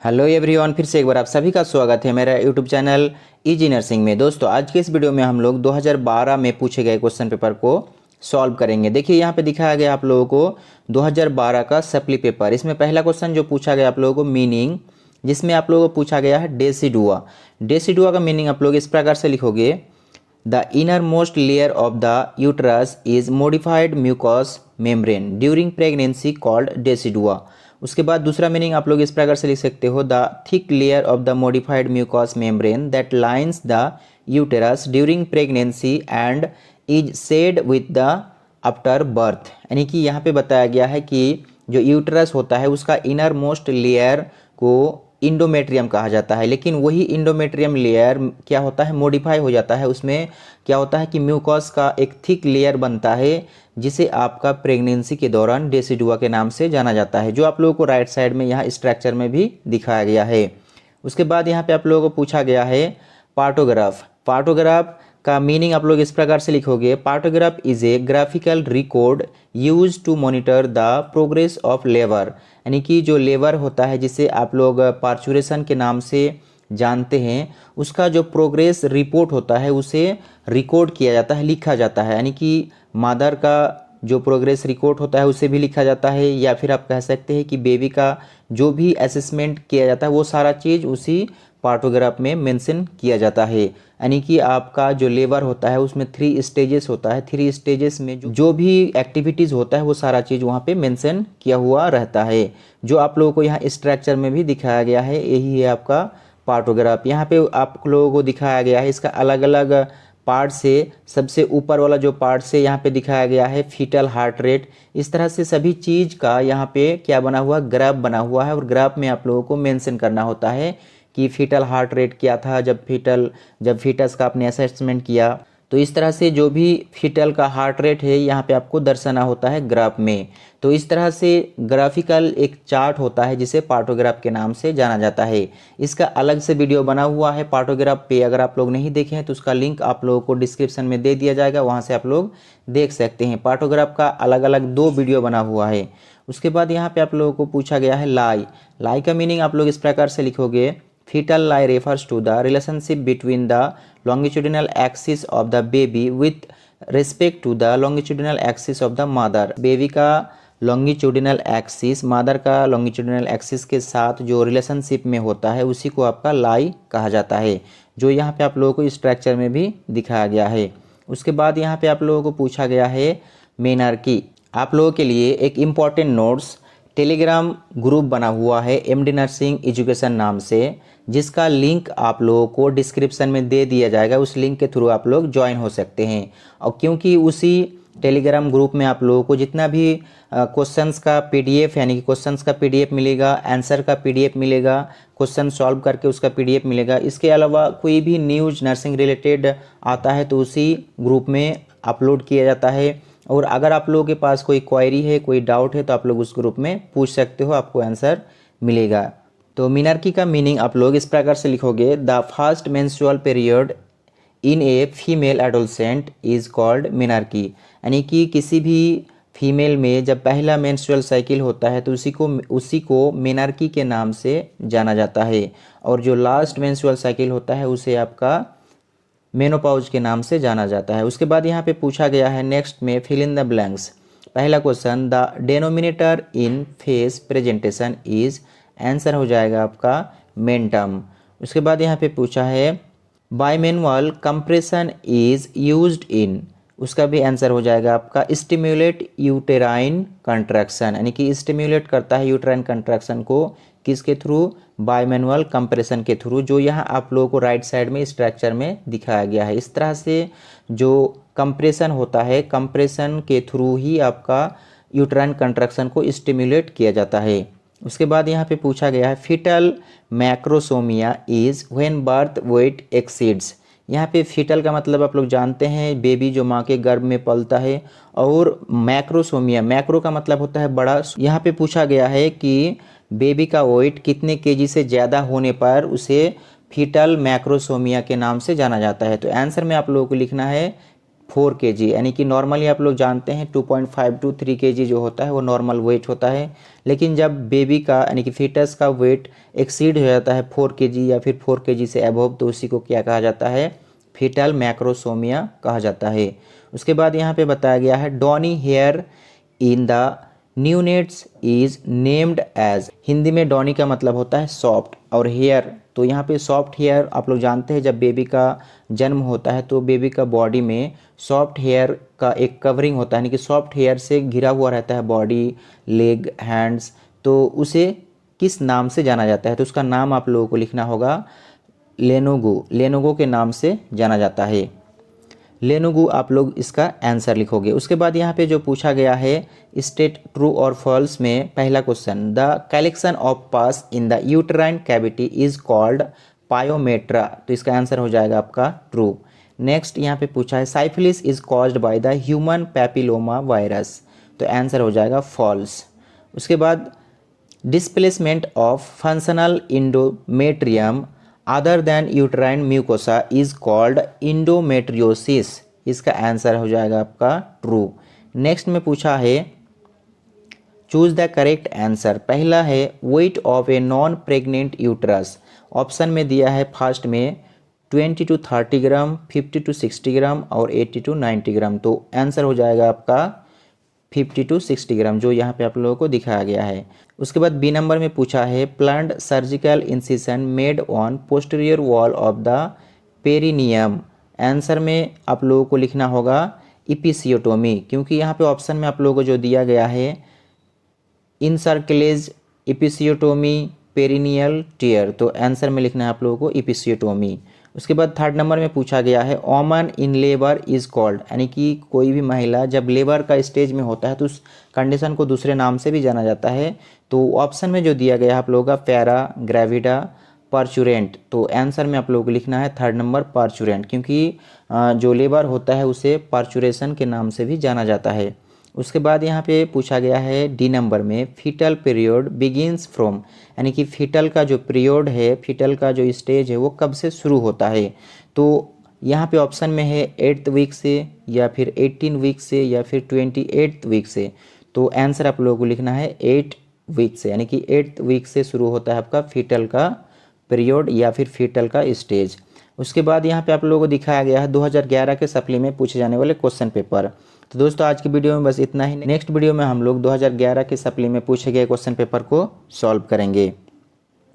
Hello everyone, फिर से एक बार आप सभी का स्वागत है मेरा यूट्यूब चैनल इजी नर्सिंग में। दोस्तों आज के इस वीडियो में हम लोग 2012 में पूछे गए क्वेश्चन पेपर को सॉल्व करेंगे। देखिए यहाँ पे दिखाया गया आप लोगों को 2012 का सप्ली पेपर। इसमें पहला क्वेश्चन जो पूछा गया आप लोगों को मीनिंग, जिसमें आप लोगों को पूछा गया है डेसिडुआ। डेसिडुआ का मीनिंग आप लोग इस प्रकार से लिखोगे, the innermost layer of the uterus is modified mucus membrane during pregnancy called decidua. उसके बाद दूसरा मीनिंग आप लोग इस प्रकार से लिख सकते हो, the thick layer of the modified mucus membrane that lines the uterus during pregnancy and is shed with the afterbirth. यानी कि यहाँ पे बताया गया है कि जो यूटेरस होता है उसका इनर मोस्ट लेयर को इंडोमेट्रियम कहा जाता है, लेकिन वही इंडोमेट्रियम लेयर क्या होता है, मॉडिफाई हो जाता है। उसमें क्या होता है कि म्यूकस का एक थिक लेयर बनता है जिसे आपका प्रेगनेंसी के दौरान डेसिडुआ के नाम से जाना जाता है, जो आप लोगों को राइट साइड में यहाँ स्ट्रक्चर में भी दिखाया गया है। उसके बाद यहाँ पे आप लोगों को पूछा गया है पार्टोग्राफ। पार्टोग्राफ का मीनिंग आप लोग इस प्रकार से लिखोगे, partograph is a graphical record use to monitor the progress of labour. यानी कि जो लेबर होता है जिसे आप लोग पार्चुरेशन के नाम से जानते हैं, उसका जो प्रोग्रेस रिपोर्ट होता है उसे रिकॉर्ड किया जाता है, लिखा जाता है। यानी कि मदर का जो प्रोग्रेस रिकॉर्ड होता है उसे भी लिखा जाता है, या फिर आप कह सकते हैं कि बेबी का जो भी असेसमेंट किया जाता है वो सारा चीज़ उसी पार्टोग्राफ में मेंशन किया जाता है। यानी कि आपका जो लेबर होता है उसमें 3 स्टेजेस होता है, 3 स्टेजेस में जो भी एक्टिविटीज़ होता है वो सारा चीज़ वहाँ पे मेंशन किया हुआ रहता है, जो आप लोगों को यहाँ स्ट्रक्चर में भी दिखाया गया है। यही है आपका पार्टोग्राफ। यहाँ पे आप लोगों को दिखाया गया है इसका अलग अलग पार्ट से। सबसे ऊपर वाला जो पार्ट से यहाँ पे दिखाया गया है फीटल हार्ट रेट। इस तरह से सभी चीज़ का यहाँ पे क्या बना हुआ, ग्राफ बना हुआ है, और ग्राफ में आप लोगों को मेंशन करना होता है कि फीटल हार्ट रेट क्या था जब फीटस का आपने असेसमेंट किया। तो इस तरह से जो भी फीटल का हार्ट रेट है यहाँ पे आपको दर्शाना होता है ग्राफ में। तो इस तरह से ग्राफिकल एक चार्ट होता है जिसे पार्टोग्राफ के नाम से जाना जाता है। इसका अलग से वीडियो बना हुआ है पार्टोग्राफ पे, अगर आप लोग नहीं देखे हैं तो उसका लिंक आप लोगों को डिस्क्रिप्शन में दे दिया जाएगा, वहाँ से आप लोग देख सकते हैं। पार्टोग्राफ का अलग अलग 2 वीडियो बना हुआ है। उसके बाद यहाँ पे आप लोगों को पूछा गया है लाई। लाई का मीनिंग आप लोग इस प्रकार से लिखोगे, fetal lie refers to the relationship between the longitudinal axis of the baby with respect to the longitudinal axis of the mother। Baby का लॉन्गिट्यूडिनल एक्सिस मदर का लॉन्गिट्यूडिनल एक्सिस के साथ जो रिलेशनशिप में होता है उसी को आपका लाई कहा जाता है, जो यहाँ पे आप लोगों को स्ट्रक्चर में भी दिखाया गया है। उसके बाद यहाँ पे आप लोगों को पूछा गया है मेनार्की। आप लोगों के लिए एक इम्पॉर्टेंट नोट्स टेलीग्राम ग्रुप बना हुआ है एमडी नर्सिंग एजुकेशन नाम से, जिसका लिंक आप लोगों को डिस्क्रिप्शन में दे दिया जाएगा। उस लिंक के थ्रू आप लोग ज्वाइन हो सकते हैं। और क्योंकि उसी टेलीग्राम ग्रुप में आप लोगों को जितना भी क्वेश्चंस का पीडीएफ, यानी कि क्वेश्चंस का पीडीएफ मिलेगा, आंसर का पीडीएफ मिलेगा, क्वेश्चन सॉल्व करके उसका पीडीएफ मिलेगा। इसके अलावा कोई भी न्यूज़ नर्सिंग रिलेटेड आता है तो उसी ग्रुप में अपलोड किया जाता है। और अगर आप लोगों के पास कोई क्वेरी है, कोई डाउट है तो आप लोग उस ग्रुप में पूछ सकते हो, आपको आंसर मिलेगा। तो मिनार्की का मीनिंग आप लोग इस प्रकार से लिखोगे, the first menstrual period in a female adolescent is called menarche. यानी कि किसी भी फीमेल में जब पहला मेंस्ट्रुअल साइकिल होता है तो उसी को मिनार्की के नाम से जाना जाता है, और जो लास्ट मेंस्ट्रुअल साइकिल होता है उसे आपका मेनोपॉज के नाम से जाना जाता है। उसके बाद यहाँ पे पूछा गया है नेक्स्ट में फिल इन द ब्लैंक्स। पहला question, the denominator in face presentation is, answer हो जाएगा आपका मेंटम। उसके बाद यहाँ पे पूछा है बाइमेनुअल कंप्रेशन इज यूज्ड इन, उसका भी आंसर हो जाएगा आपका स्टिम्युलेट यूटेराइन कंट्रैक्शन। यानी कि स्टिम्युलेट करता है यूटेराइन कंट्रैक्शन को किसके थ्रू, बाइमेनुअल कंप्रेशन के थ्रू, जो यहाँ आप लोगों को राइट साइड में स्ट्रक्चर में दिखाया गया है। इस तरह से जो कंप्रेशन होता है, कंप्रेशन के थ्रू ही आपका यूटेराइन कंट्रैक्शन को स्टिम्युलेट किया जाता है। उसके बाद यहाँ पे पूछा गया है fetal macrosomia is when birth weight exceeds. यहाँ पे फीटल का मतलब आप लोग जानते हैं बेबी जो माँ के गर्भ में पलता है, और मैक्रोसोमिया, मैक्रो का मतलब होता है बड़ा। यहाँ पे पूछा गया है कि बेबी का वेट कितने केजी से ज़्यादा होने पर उसे फीटल मैक्रोसोमिया के नाम से जाना जाता है। तो आंसर में आप लोगों को लिखना है 4 kg, यानी कि नॉर्मली आप लोग जानते हैं 2.5 to 3 kg जो होता है वो नॉर्मल वेट होता है। लेकिन जब बेबी का यानी कि फीटस का वेट एक्सीड हो जाता है 4 kg या फिर 4 kg से अबव, तो उसी को क्या कहा जाता है, फीटल मैक्रोसोमिया कहा जाता है। उसके बाद यहाँ पे बताया गया है downy hair in the neonates is named as. Hindi में डॉनी का मतलब होता है सॉफ्ट और हेयर, तो यहाँ पे सॉफ्ट हेयर आप लोग जानते हैं जब बेबी का जन्म होता है तो बेबी का बॉडी में सॉफ्ट हेयर का एक कवरिंग होता है, यानी कि सॉफ्ट हेयर से घिरा हुआ रहता है बॉडी, लेग, हैंड्स, तो उसे किस नाम से जाना जाता है, तो उसका नाम आप लोगों को लिखना होगा लेनोगो। लेनोगो के नाम से जाना जाता है। लेनोगो आप लोग इसका आंसर लिखोगे। उसके बाद यहाँ पे जो पूछा गया है स्टेट ट्रू और फॉल्स में पहला question, the collection of pass in the uterine cavity is called pyometra, तो इसका आंसर हो जाएगा आपका ट्रू। नेक्स्ट यहाँ पे पूछा है syphilis is caused by the human papilloma virus, तो आंसर हो जाएगा फॉल्स। उसके बाद displacement of functional endometrium other than uterine mucosa is called endometriosis, इसका आंसर हो जाएगा आपका ट्रू। नेक्स्ट में पूछा है चूज द करेक्ट आंसर, पहला है weight of a non pregnant uterus, option में दिया है फर्स्ट में 20 to 30 ग्राम, 50 to 60 ग्राम और 80 to 90 ग्राम, तो आंसर हो जाएगा आपका 50 to 60 ग्राम जो यहाँ पे आप लोगों को दिखाया गया है। उसके बाद बी नंबर में पूछा है planned surgical incision made on posterior wall of the perineum, answer में आप लोगों को लिखना होगा इपिसियोटोमी, क्योंकि यहाँ पे ऑप्शन में आप लोगों को जो दिया गया है इनसर्कलेज, इपिसियोटोमी, पेरिनियल टियर, तो आंसर में लिखना है आप लोगों को इपिसियोटोमी। उसके बाद थर्ड नंबर में पूछा गया है ओमन इन लेबर इज कॉल्ड, यानी कि कोई भी महिला जब लेबर का स्टेज में होता है तो उस कंडीशन को दूसरे नाम से भी जाना जाता है, तो ऑप्शन में जो दिया गया है आप लोगों का पैरा ग्रेविडा पार्चुरेंट, तो आंसर में आप लोगों को लिखना है थर्ड नंबर पार्चुरेंट, क्योंकि जो लेबर होता है उसे पार्चुरेशन के नाम से भी जाना जाता है। उसके बाद यहाँ पे पूछा गया है डी नंबर में फीटल पीरियड बिगिंस फ्रॉम, यानी कि फीटल का जो पीरियड है, फीटल का जो स्टेज है वो कब से शुरू होता है, तो यहाँ पे ऑप्शन में है 8th वीक से या फिर 18 वीक से या फिर 28th वीक से, तो आंसर आप लोगों को लिखना है 8 वीक से, यानी कि 8th वीक से शुरू होता है आपका फीटल का पीरियड या फिर फीटल का स्टेज। उसके बाद यहाँ पे आप लोगों को दिखाया गया है 2011 के सप्ली में पूछे जाने वाले क्वेश्चन पेपर। तो दोस्तों आज की वीडियो में बस इतना ही। नेक्स्ट वीडियो में हम लोग 2011 के सप्ली में पूछे गए क्वेश्चन पेपर को सॉल्व करेंगे।